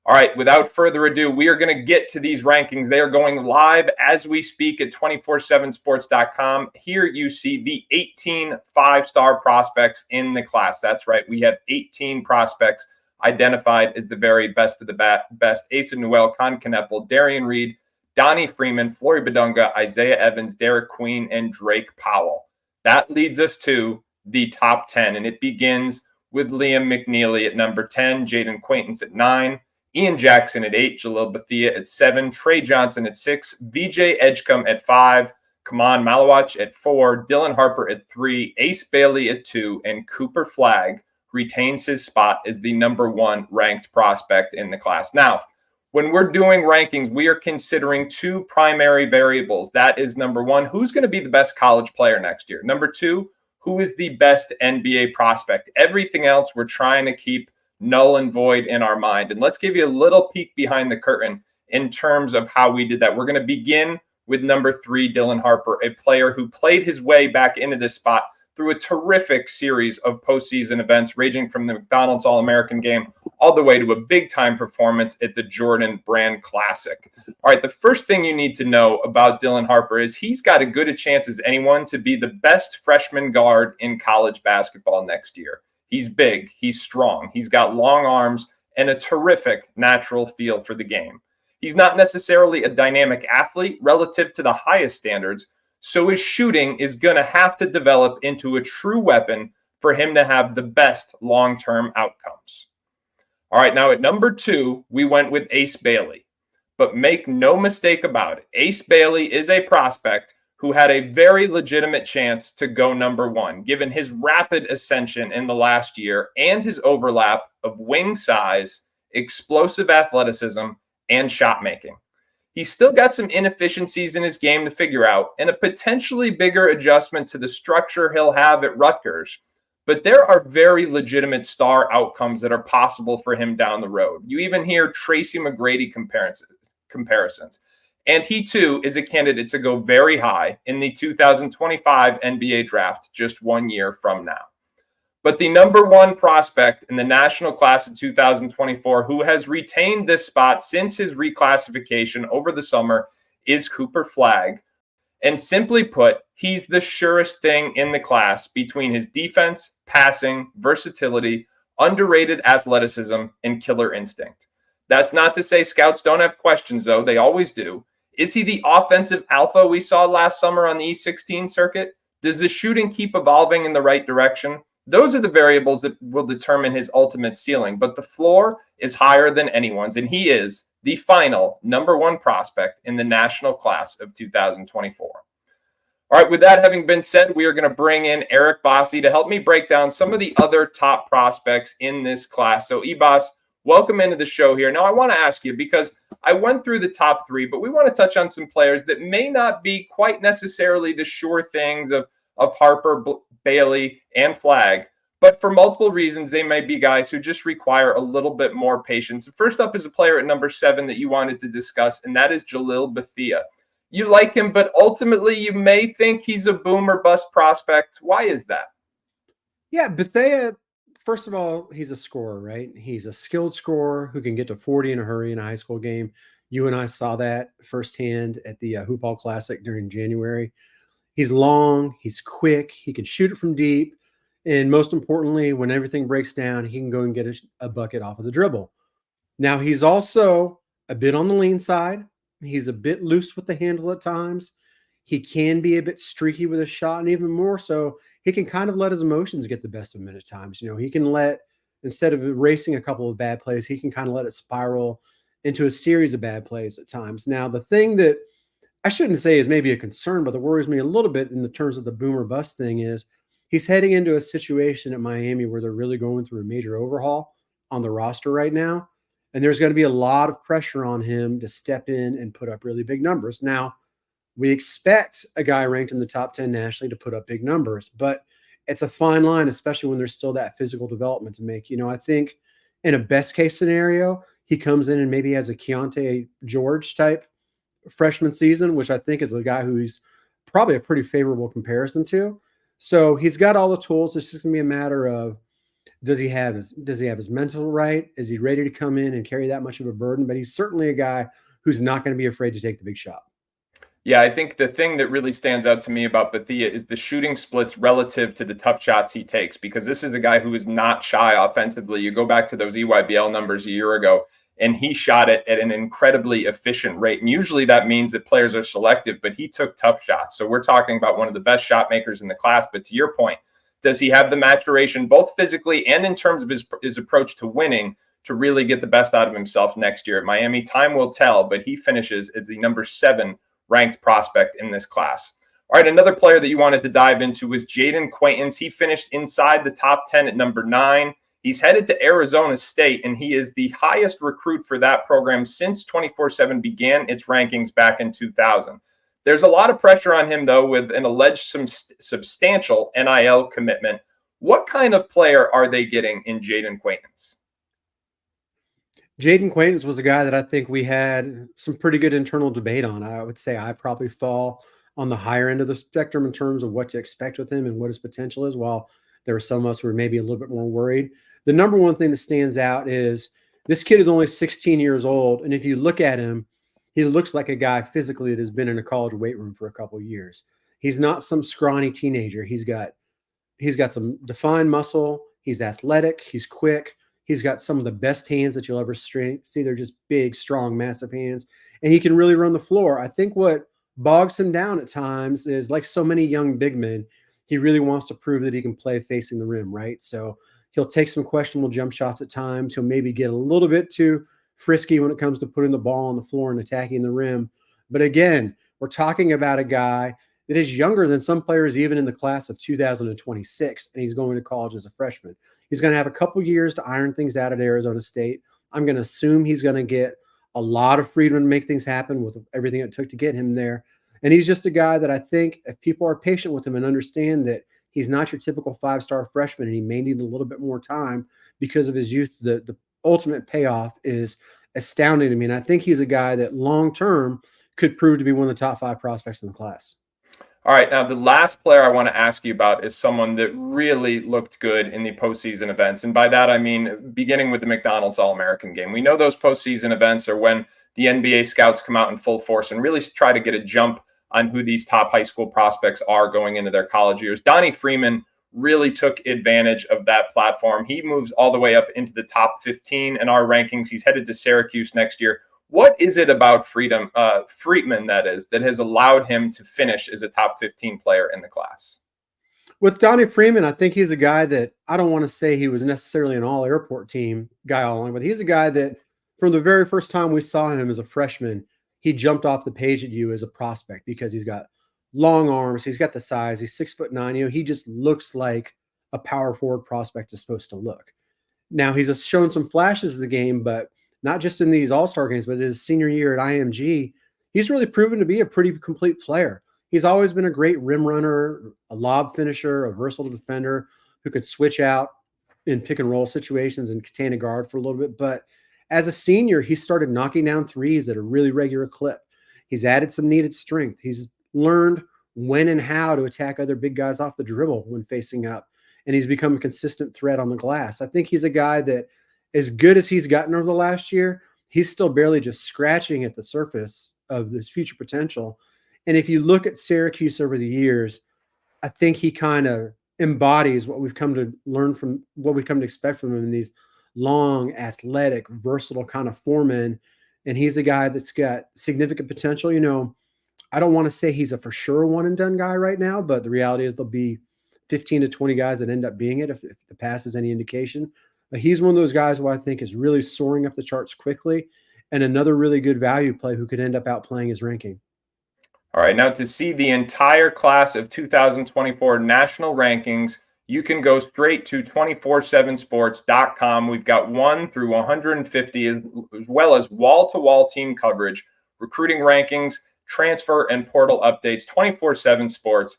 All right, without further ado, we are going to get to these rankings. They are going live as we speak at 247sports.com. Here you see the 18 five-star prospects in the class. That's right. We have 18 prospects identified as the very best of the best. Asa Newell, Con Kneppel, Darian Reed, Donnie Freeman, Flory Badunga, Isaiah Evans, Derek Queen, and Drake Powell. That leads us to the top 10, and it begins with Liam McNeely at number 10, Jayden Quaintance at 9, Ian Jackson at 8, Jalil Bethea at 7, Trey Johnson at 6, VJ Edgecombe at 5, Kaman Malawach at 4, Dylan Harper at 3, Ace Bailey at 2, and Cooper Flagg retains his spot as the number 1 ranked prospect in the class. Now, when we're doing rankings, we are considering 2 primary variables. That is, number 1, who's going to be the best college player next year? Number 2, who is the best NBA prospect? Everything else we're trying to keep null and void in our mind. And let's give you a little peek behind the curtain in terms of how we did that. We're going to begin with number 3, Dylan Harper, a player who played his way back into this spot through a terrific series of postseason events, ranging from the McDonald's All-American game all the way to a big-time performance at the Jordan Brand Classic. All right, the first thing you need to know about Dylan Harper is he's got as good a chance as anyone to be the best freshman guard in college basketball next year. He's big, he's strong, he's got long arms, and a terrific natural feel for the game. He's not necessarily a dynamic athlete relative to the highest standards, so his shooting is going to have to develop into a true weapon for him to have the best long-term outcomes. All right, now at number 2, we went with Ace Bailey. But make no mistake about it, Ace Bailey is a prospect who had a very legitimate chance to go number 1, given his rapid ascension in the last year and his overlap of wing size, explosive athleticism, and shot making. He's still got some inefficiencies in his game to figure out and a potentially bigger adjustment to the structure he'll have at Rutgers. But there are very legitimate star outcomes that are possible for him down the road. You even hear Tracy McGrady comparisons. And he, too, is a candidate to go very high in the 2025 NBA draft just 1 year from now. But the number 1 prospect in the national class of 2024 who has retained this spot since his reclassification over the summer is Cooper Flagg. And simply put, he's the surest thing in the class between his defense, passing, versatility, underrated athleticism, and killer instinct. That's not to say scouts don't have questions, though. They always do. Is he the offensive alpha we saw last summer on the E16 circuit? Does the shooting keep evolving in the right direction? Those are the variables that will determine his ultimate ceiling, but the floor is higher than anyone's, and he is the final number 1 prospect in the national class of 2024. All right, with that having been said, we are going to bring in Eric Bossi to help me break down some of the other top prospects in this class. So, Ebos, welcome into the show here. Now, I want to ask you, because I went through the top 3, but we want to touch on some players that may not be quite necessarily the sure things of Harper, Bailey, and Flagg. But for multiple reasons, they may be guys who just require a little bit more patience. First up is a player at number 7 that you wanted to discuss, and that is Jalil Bethea. You like him, but ultimately you may think he's a boom or bust prospect. Why is that? Yeah, Bethea, first of all, he's a scorer, right? He's a skilled scorer who can get to 40 in a hurry in a high school game. You and I saw that firsthand at the Hoop Ball Classic during January. He's long, he's quick, he can shoot it from deep. And most importantly, when everything breaks down, he can go and get a bucket off of the dribble. Now, he's also a bit on the lean side. He's a bit loose with the handle at times. He can be a bit streaky with his shot, and even more so, he can kind of let his emotions get the best of him at times. You know, he can let, instead of erasing a couple of bad plays, he can kind of let it spiral into a series of bad plays at times. Now, the thing that I shouldn't say is maybe a concern, but that worries me a little bit in the terms of the boom or bust thing is he's heading into a situation at Miami where they're really going through a major overhaul on the roster right now. And there's going to be a lot of pressure on him to step in and put up really big numbers. Now, we expect a guy ranked in the top 10 nationally to put up big numbers, but it's a fine line, especially when there's still that physical development to make. You know, I think in a best case scenario, he comes in and maybe has a Keontae George type freshman season, which I think is a guy who he's probably a pretty favorable comparison to. So he's got all the tools. It's just going to be a matter of Does he have his mental right? Is he ready to come in and carry that much of a burden? But he's certainly a guy who's not going to be afraid to take the big shot. Yeah, I think the thing that really stands out to me about Bethea is the shooting splits relative to the tough shots he takes, because this is a guy who is not shy offensively. You go back to those EYBL numbers a year ago, and he shot it at an incredibly efficient rate. And usually that means that players are selective, but he took tough shots. So we're talking about one of the best shot makers in the class. But to your point, does he have the maturation, both physically and in terms of his approach to winning, to really get the best out of himself next year at Miami? Time will tell, but he finishes as the number 7 ranked prospect in this class. All right, another player that you wanted to dive into was Jayden Quaintance. He finished inside the top 10 at number 9. He's headed to Arizona State, and he is the highest recruit for that program since 24/7 began its rankings back in 2000. There's a lot of pressure on him, though, with an alleged substantial NIL commitment. What kind of player are they getting in Jayden Quaintance? Jayden Quaintance was a guy that I think we had some pretty good internal debate on. I would say I probably fall on the higher end of the spectrum in terms of what to expect with him and what his potential is, while there were some of us who were maybe a little bit more worried. The number one thing that stands out is this kid is only 16 years old. And if you look at him, he looks like a guy physically that has been in a college weight room for a couple of years. He's not some scrawny teenager. He's got some defined muscle. He's athletic. He's quick. He's got some of the best hands that you'll ever see. They're just big, strong, massive hands. And he can really run the floor. I think what bogs him down at times is, like so many young big men, he really wants to prove that he can play facing the rim, right? So he'll take some questionable jump shots at times. He'll maybe get a little bit too frisky when it comes to putting the ball on the floor and attacking the rim. But again, we're talking about a guy that is younger than some players even in the class of 2026, and he's going to college as a freshman. He's going to have a couple years to iron things out at Arizona State. I'm going to assume he's going to get a lot of freedom to make things happen with everything it took to get him there. And he's just a guy that I think if people are patient with him and understand that he's not your typical 5-star freshman and he may need a little bit more time because of his youth, the ultimate payoff is astounding to me. And I think he's a guy that long-term could prove to be one of the top 5 prospects in the class. All right, now the last player I want to ask you about is someone that really looked good in the postseason events. And by that, I mean beginning with the McDonald's All-American game. We know those postseason events are when the NBA scouts come out in full force and really try to get a jump on who these top high school prospects are going into their college years. Donnie Freeman really took advantage of that platform. He moves all the way up into the top 15 in our rankings. He's headed to Syracuse next year. What is it about Freeman, that has allowed him to finish as a top 15 player in the class? With Donnie Freeman, I think he's a guy that I don't want to say he was necessarily an all-airport team guy all along, but he's a guy that from the very first time we saw him as a freshman, he jumped off the page at you as a prospect because he's got long arms. He's got the size. He's 6'9". He just looks like a power forward prospect is supposed to look. Now, he's shown some flashes of the game, but not just in these all-star games, but in his senior year at IMG, he's really proven to be a pretty complete player. He's always been a great rim runner, a lob finisher, a versatile defender who could switch out in pick and roll situations and contain a guard for a little bit. But as a senior, he started knocking down threes at a really regular clip. He's added some needed strength. He's learned when and how to attack other big guys off the dribble when facing up. And he's become a consistent threat on the glass. I think he's a guy that, as good as he's gotten over the last year, he's still barely just scratching at the surface of his future potential. And if you look at Syracuse over the years, I think he kind of embodies what we've come to learn from, what we've come to expect from him in these long, athletic, versatile kind of foremen. And he's a guy that's got significant potential. You know, I don't want to say he's a for sure one and done guy right now, but the reality is there'll be 15 to 20 guys that end up being it if the pass is any indication. But he's one of those guys who I think is really soaring up the charts quickly, and another really good value play who could end up outplaying his ranking. All right, now to see the entire class of 2024 national rankings, you can go straight to 247sports.com. We've got 1 through 150, as well as wall-to-wall team coverage, recruiting rankings, transfer and portal updates, 247sports.com.